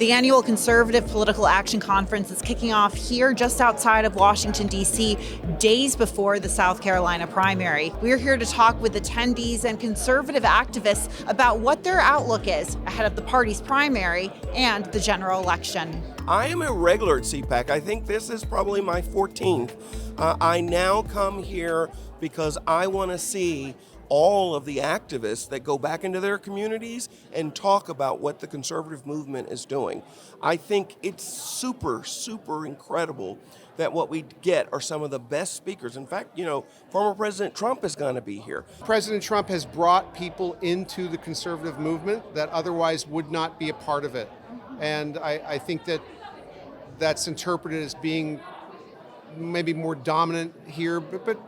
The annual Conservative Political Action Conference is kicking off here just outside of Washington, D.C., days before the South Carolina primary. We're here to talk with attendees and conservative activists about what their outlook is ahead of the party's primary and the general election. I am a regular at CPAC. I think this is probably my 14th. I now come here because I want to see all of the activists that go back into their communities and talk about what the conservative movement is doing. I think it's super, super incredible that what we get are some of the best speakers. In fact, former President Trump is going to be here. President Trump has brought people into the conservative movement that otherwise would not be a part of it. And I think that that's interpreted as being maybe more dominant here, but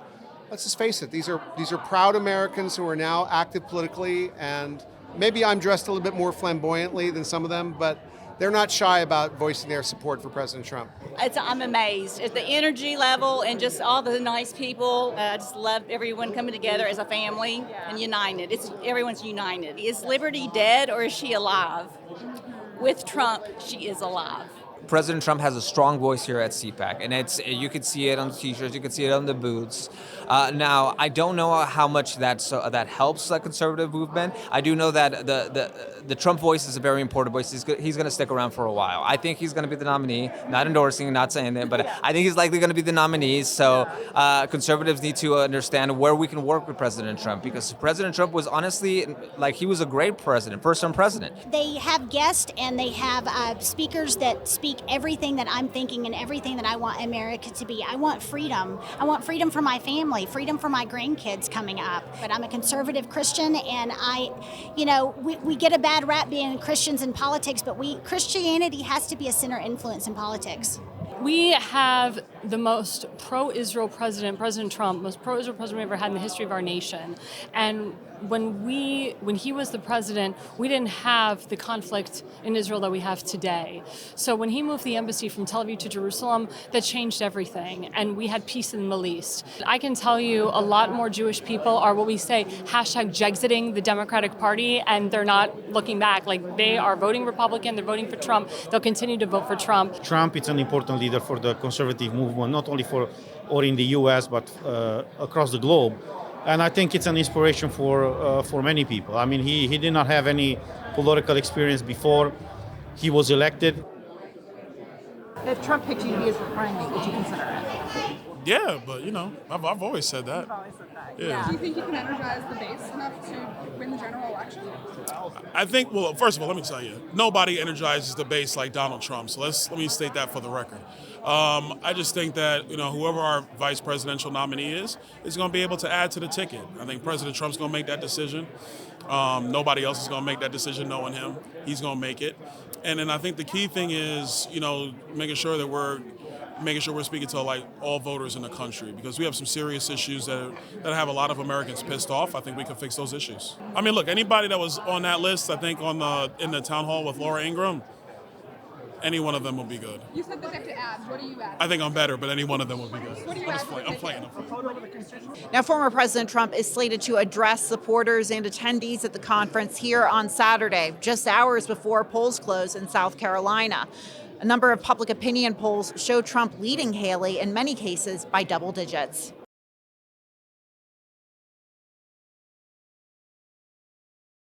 let's just face it, these are proud Americans who are now active politically, and maybe I'm dressed a little bit more flamboyantly than some of them, but they're not shy about voicing their support for President Trump. I'm amazed at the energy level and just all the nice people. I just love everyone coming together as a family and united. Everyone's united. Is Liberty dead or is she alive? With Trump, she is alive. President Trump has a strong voice here at CPAC, and you can see it on the t-shirts, you can see it on the booths. Now, I don't know how much that helps the conservative movement. I do know that the Trump voice is a very important voice. He's going to stick around for a while. I think he's going to be the nominee. Not endorsing, not saying it, but I think he's likely going to be the nominee. So conservatives need to understand where we can work with President Trump, because President Trump was honestly, he was a great president, first-term president. They have guests and they have speakers that speak everything that I'm thinking and everything that I want America to be. I want freedom. I want freedom for my family, freedom for my grandkids coming up. But I'm a conservative Christian, and we get a bad rap being Christians in politics, but Christianity has to be a center influence in politics. We have the most pro-Israel president, President Trump, most pro-Israel president we've ever had in the history of our nation. And when he was the president, we didn't have the conflict in Israel that we have today. So when he moved the embassy from Tel Aviv to Jerusalem, that changed everything, and we had peace in the Middle East. I can tell you a lot more Jewish people are what we say, #Jexiting the Democratic Party, and they're not looking back. They are voting Republican, they're voting for Trump, they'll continue to vote for Trump. Trump is an important leader for the conservative movement, not only in the US, but across the globe. And I think it's an inspiration for many people. I mean, he did not have any political experience before he was elected. If Trump picked you to be his running mate, would you consider it? Yeah, but I've always said that. You've always said that. Yeah. Do you think you can energize the base enough to win the general election? I think, well, first of all, let me tell you, nobody energizes the base like Donald Trump. So let me state that for the record. I just think that, whoever our vice presidential nominee is going to be able to add to the ticket. I think President Trump's going to make that decision. Nobody else is going to make that decision knowing him. He's going to make it. And then I think the key thing is, making sure we're speaking to all voters in the country, because we have some serious issues that have a lot of Americans pissed off. I think we can fix those issues. I mean, look, anybody that was on that list, I think in the town hall with Laura Ingraham, any one of them will be good. You said they have to add. What do you add? I think I'm better, but any one of them will be good. What do you add? I'm playing. Now, former President Trump is slated to address supporters and attendees at the conference here on Saturday, just hours before polls close in South Carolina. A number of public opinion polls show Trump leading Haley in many cases by double digits.